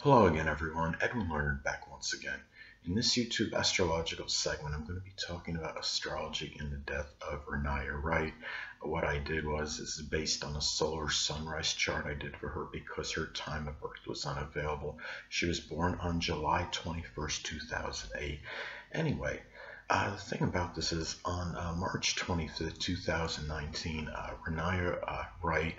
Hello again, everyone. Edwin Learnard back once again. In this YouTube astrological segment, I'm going to be talking about astrology and the death of Raniya Wright. What I did is based on a solar sunrise chart I did for her because her time of birth was unavailable. She was born on July 21st, 2008. Anyway, the thing about this is on March 25th, 2019, Raniya Wright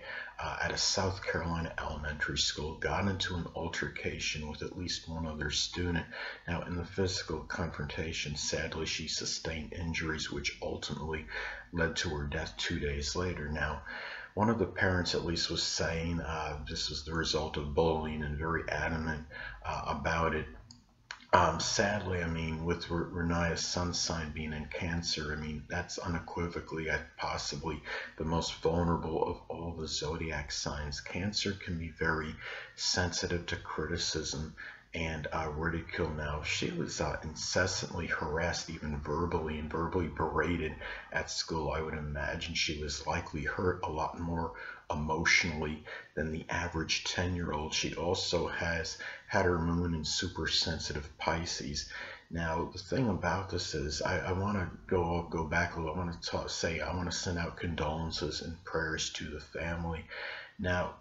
at a South Carolina elementary school got into an altercation with at least one other student. Now, in the physical confrontation, sadly, she sustained injuries which ultimately led to her death 2 days later. Now, one of the parents at least was saying this was the result of bullying and very adamant about it. Sadly, I mean, with Raniya's sun sign being in Cancer, I mean, that's unequivocally possibly the most vulnerable of all the zodiac signs. Cancer can be very sensitive to criticism and ridicule. Now, she was incessantly harassed, even verbally, and verbally berated at school. I would imagine she was likely hurt a lot more emotionally than the average 10-year-old. She also had her moon in super sensitive Pisces. Now, the thing about this is I want to go back a little. I want to send out condolences and prayers to the family. Now,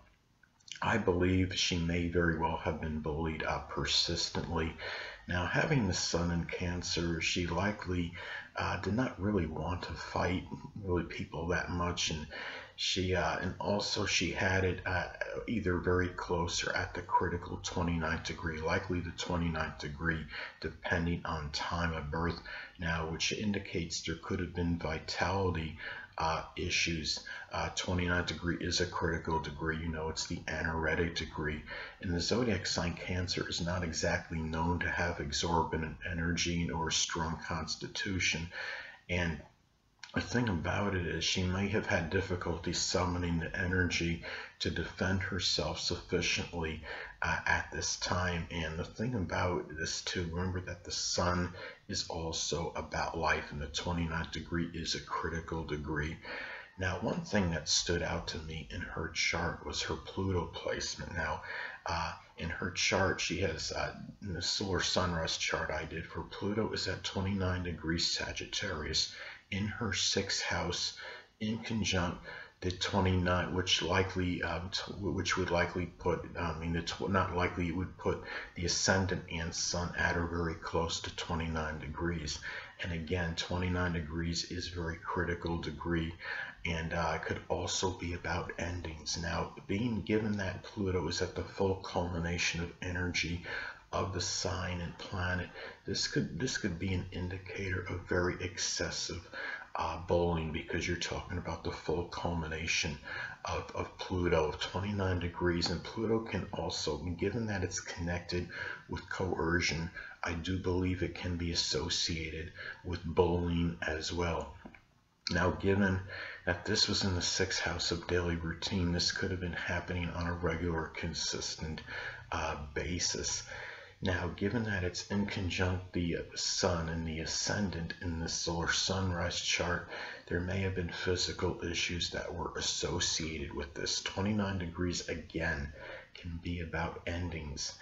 I believe she may very well have been bullied persistently. Now, having the sun in Cancer, she likely did not really want to fight really people that much, and she had it either very close or at the critical 29th degree, likely the 29th degree, depending on time of birth. Now, which indicates there could have been vitality issues. 29th degree is a critical degree. You know, it's the aneretic degree. And the zodiac sign Cancer is not exactly known to have exorbitant energy or a strong constitution. And the thing about it is she may have had difficulty summoning the energy to defend herself sufficiently at this time. And the thing about this too, remember that the sun is also about life, and the 29th degree is a critical degree. Now, one thing that stood out to me in her chart was her Pluto placement. Now, in her chart, she has, in the solar sunrise chart I did for Pluto, is at 29 degrees Sagittarius in her 6th house, in conjunct the 29, which would likely put, it would put the ascendant and sun at or very close to 29 degrees. And again, 29 degrees is very critical degree, and could also be about endings. Now, being given that Pluto is at the full culmination of energy of the sign and planet, this could be an indicator of very excessive bullying, because you're talking about the full culmination of Pluto of 29 degrees. And Pluto can also, given that it's connected with coercion, I do believe it can be associated with bullying as well. Now, given that this was in the 6th house of daily routine, this could have been happening on a regular, consistent basis. Now, given that it's in conjunct the sun and the ascendant in the solar sunrise chart, there may have been physical issues that were associated with this. 29 degrees, again, can be about endings.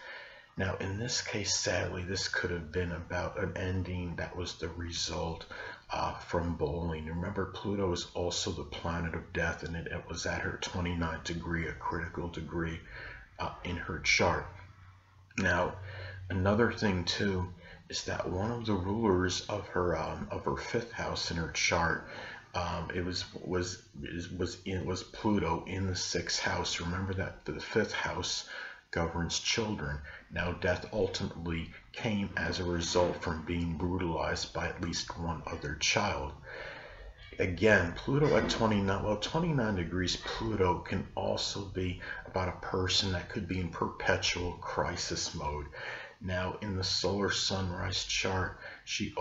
Now, in this case, sadly, this could have been about an ending that was the result from bullying. Remember, Pluto is also the planet of death, and it was at her 29th degree, a critical degree in her chart. Now, another thing too is that one of the rulers of her 5th house in her chart, it was Pluto in the 6th house. Remember that the 5th house governs children. Now, death ultimately came as a result from being brutalized by at least one other child. Again, Pluto at 29 degrees, Pluto can also be about a person that could be in perpetual crisis mode. Now, in the solar sunrise chart, she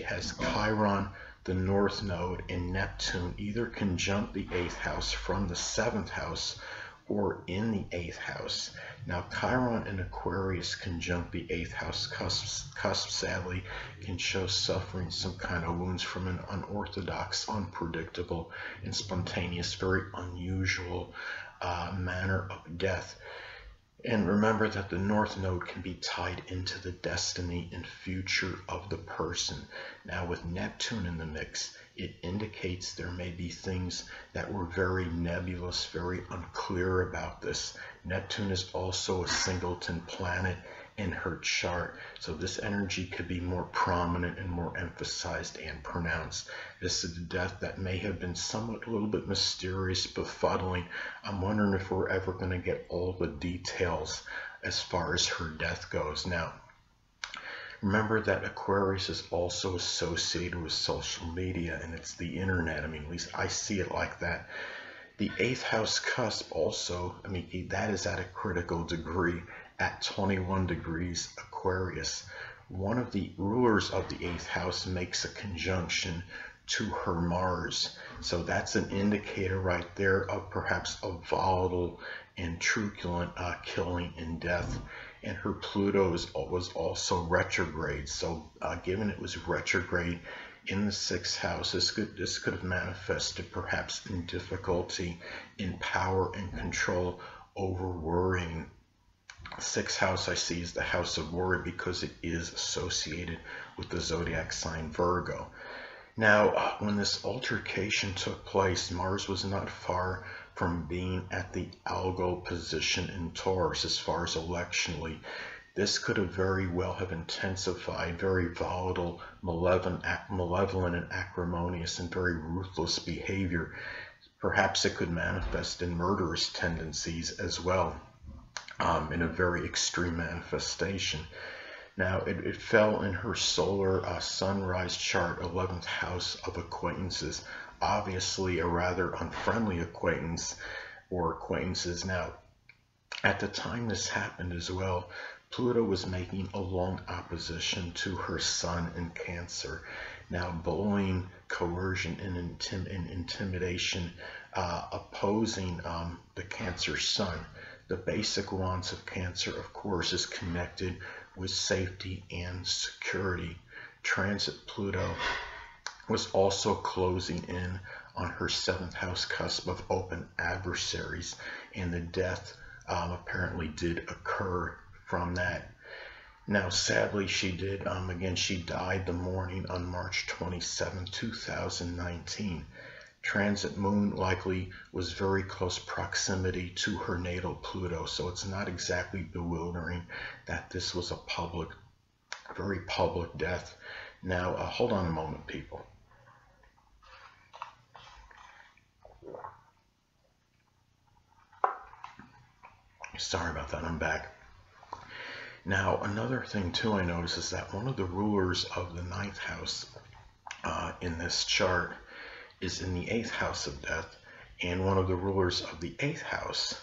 has Chiron, the North Node, and Neptune either conjunct the 8th house from the 7th house or in the 8th house. Now, Chiron in Aquarius conjunct the 8th house cusp sadly can show suffering some kind of wounds from an unorthodox, unpredictable, and spontaneous, very unusual manner of death. And remember that the North Node can be tied into the destiny and future of the person. Now with Neptune in the mix, it indicates there may be things that were very nebulous, very unclear about this. Neptune is also a singleton planet in her chart, so this energy could be more prominent and more emphasized and pronounced. This is a death that may have been somewhat a little bit mysterious, befuddling. I'm wondering if we're ever going to get all the details as far as her death goes. Now, remember that Aquarius is also associated with social media, and it's the internet. I mean, at least I see it like that. The 8th house cusp also, I mean, that is at a critical degree at 21 degrees Aquarius. One of the rulers of the 8th house makes a conjunction to her Mars. So that's an indicator right there of perhaps a volatile and truculent killing and death. And her Pluto was also retrograde. So given it was retrograde in the 6th house, this could have manifested perhaps in difficulty in power and control over worrying. 6th house I see is the house of worry because it is associated with the zodiac sign Virgo. Now, when this altercation took place, Mars was not far from being at the algo position in Taurus as far as electionally. This could have very well have intensified very volatile, malevolent and acrimonious and very ruthless behavior. Perhaps it could manifest in murderous tendencies as well, in a very extreme manifestation. Now, it fell in her solar sunrise chart, 11th house of acquaintances, obviously a rather unfriendly acquaintance or acquaintances. Now, at the time this happened as well, Pluto was making a long opposition to her sun in Cancer. Now, bullying, coercion, and intimidation opposing the Cancer sun. The basic wants of Cancer, of course, is connected with safety and security. Transit Pluto was also closing in on her 7th house cusp of open adversaries, and the death apparently did occur from that. Now, sadly, she did, again, she died the morning on March 27, 2019. Transit Moon likely was very close proximity to her natal Pluto, so it's not exactly bewildering that this was a very public death. Now, hold on a moment, people. Sorry about that, I'm back. Now, another thing too I noticed is that one of the rulers of the 9th house in this chart is in the 8th house of death, and one of the rulers of the 8th house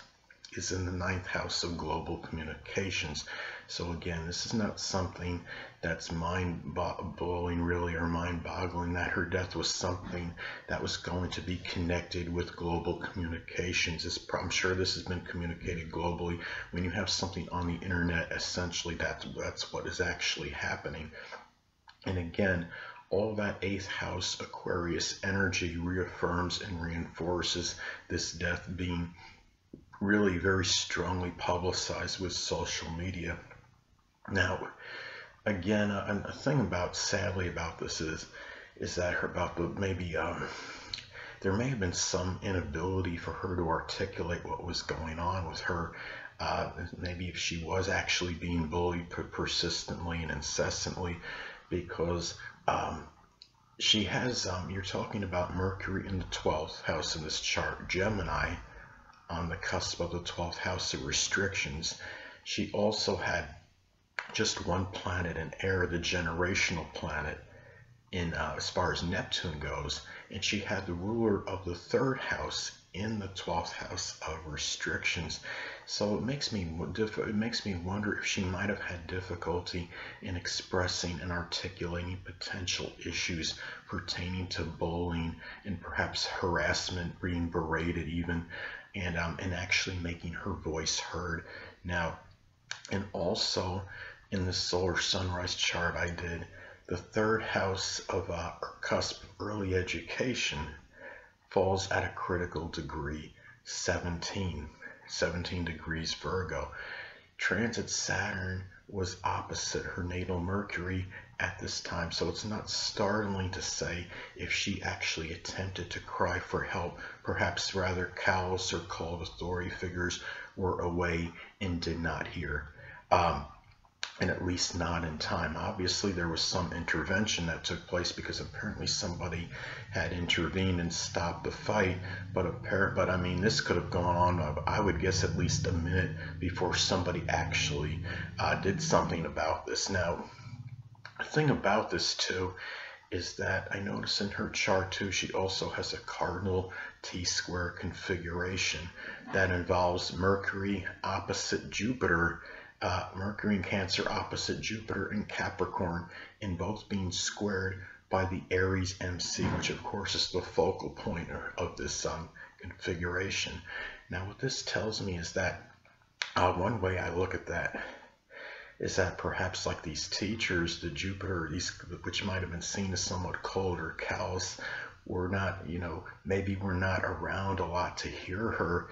is in the 9th house of global communications. So again, this is not something that's mind-blowing really, or mind-boggling, that her death was something that was going to be connected with global communications. I'm sure this has been communicated globally. When you have something on the internet, essentially that's what is actually happening. And again, all that 8th house Aquarius energy reaffirms and reinforces this death being really very strongly publicized with social media. Now, again, a thing about, sadly, about this is that there may have been some inability for her to articulate what was going on with her. Maybe if she was actually being bullied persistently and incessantly, because she has, you're talking about Mercury in the 12th house in this chart, Gemini on the cusp of the 12th house of restrictions. She also had just one planet in air, the generational planet, in as far as Neptune goes, and she had the ruler of the 3rd house in the 12th house of restrictions. So it makes me wonder if she might have had difficulty in expressing and articulating potential issues pertaining to bullying and perhaps harassment, being berated even, and actually making her voice heard. Now, and also in the solar sunrise chart I did, the 3rd house of cusp early education falls at a critical degree, 17 degrees Virgo. transit Saturn was opposite her natal Mercury at this time, so it's not startling to say if she actually attempted to cry for help. Perhaps rather callous or cold authority figures were away and did not hear. And at least not in time. Obviously, there was some intervention that took place because apparently somebody had intervened and stopped the fight. But I mean, this could have gone on, I would guess, at least a minute before somebody actually did something about this. Now, the thing about this too is that I notice in her chart too, she also has a cardinal T-square configuration that involves Mercury opposite Jupiter. Mercury in Cancer opposite Jupiter in Capricorn, and both being squared by the Aries MC, which of course is the focal point of this configuration. Now what this tells me is that one way I look at that is that perhaps like these teachers, the Jupiter, which might have been seen as somewhat cold or callous, were not, maybe we're not around a lot to hear her.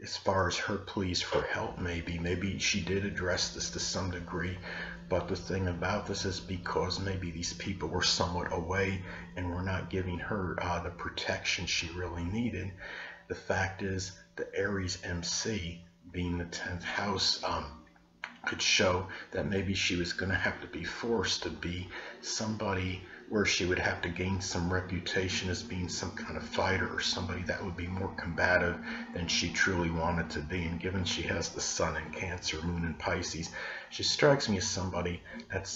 As far as her pleas for help, maybe she did address this to some degree, but the thing about this is because maybe these people were somewhat away and were not giving her the protection she really needed. The fact is, the Aries MC, being the 10th house, could show that maybe she was going to have to be forced to be somebody where she would have to gain some reputation as being some kind of fighter or somebody that would be more combative than she truly wanted to be. And given she has the Sun in Cancer, Moon in Pisces, she strikes me as somebody that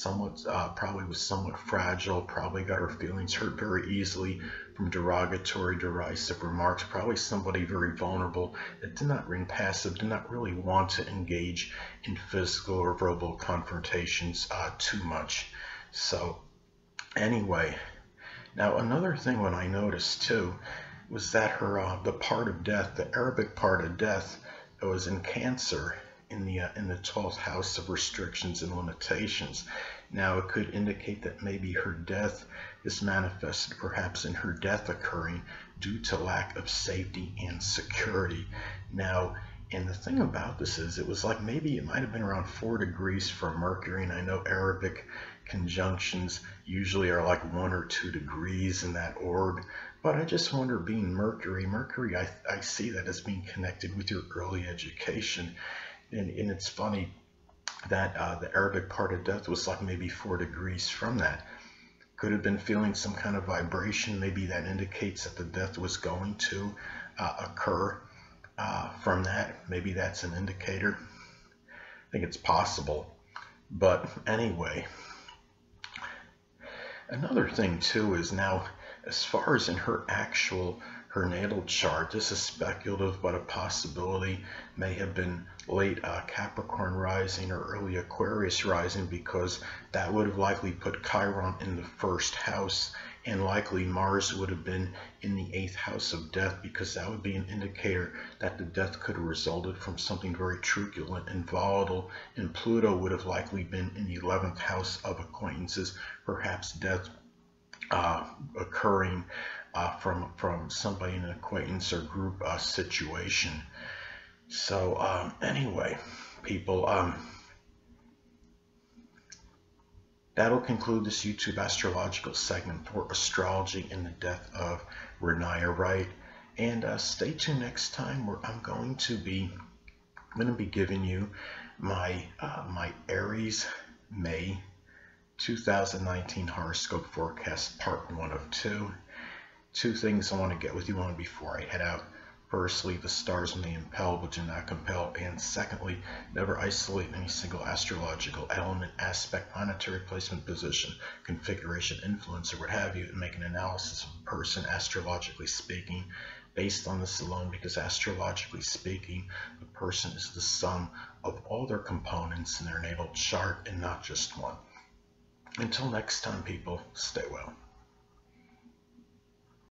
probably was somewhat fragile, probably got her feelings hurt very easily from derogatory, derisive remarks, probably somebody very vulnerable that did not ring passive, did not really want to engage in physical or verbal confrontations too much. So anyway, now another thing when I noticed too was that her the part of death, the Arabic part of death, was in Cancer in the 12th house of restrictions and limitations. Now it could indicate that maybe her death is manifested perhaps in her death occurring due to lack of safety and security. Now, and the thing about this is it was like maybe it might have been around 4 degrees from Mercury, and I know Arabic conjunctions usually are like 1 or 2 degrees in that org, but I just wonder, being Mercury, I see that as being connected with your early education, and it's funny that the Arabic part of death was like maybe 4 degrees from that. Could have been feeling some kind of vibration, maybe that indicates that the death was going to occur from that. Maybe that's an indicator. I think it's possible. But anyway, another thing too is now, as far as in her natal chart, this is speculative, but a possibility may have been late Capricorn rising or early Aquarius rising, because that would have likely put Chiron in the 1st house, and likely Mars would have been in the 8th house of death, because that would be an indicator that the death could have resulted from something very truculent and volatile, and Pluto would have likely been in the 11th house of acquaintances, perhaps death occurring from somebody in an acquaintance or group situation. So anyway, people, that'll conclude this YouTube astrological segment for astrology and the death of Raniya Wright. And stay tuned next time, where I'm going to be giving you my Aries May 2019 horoscope forecast, part 1 of 2. 2 things I want to get with you on before I head out. Firstly, the stars may impel but do not compel, and secondly, never isolate any single astrological element, aspect, planetary placement, position, configuration, influence, or what have you, and make an analysis of a person astrologically speaking based on this alone, because astrologically speaking, the person is the sum of all their components in their natal chart and not just one. Until next time, people, stay well.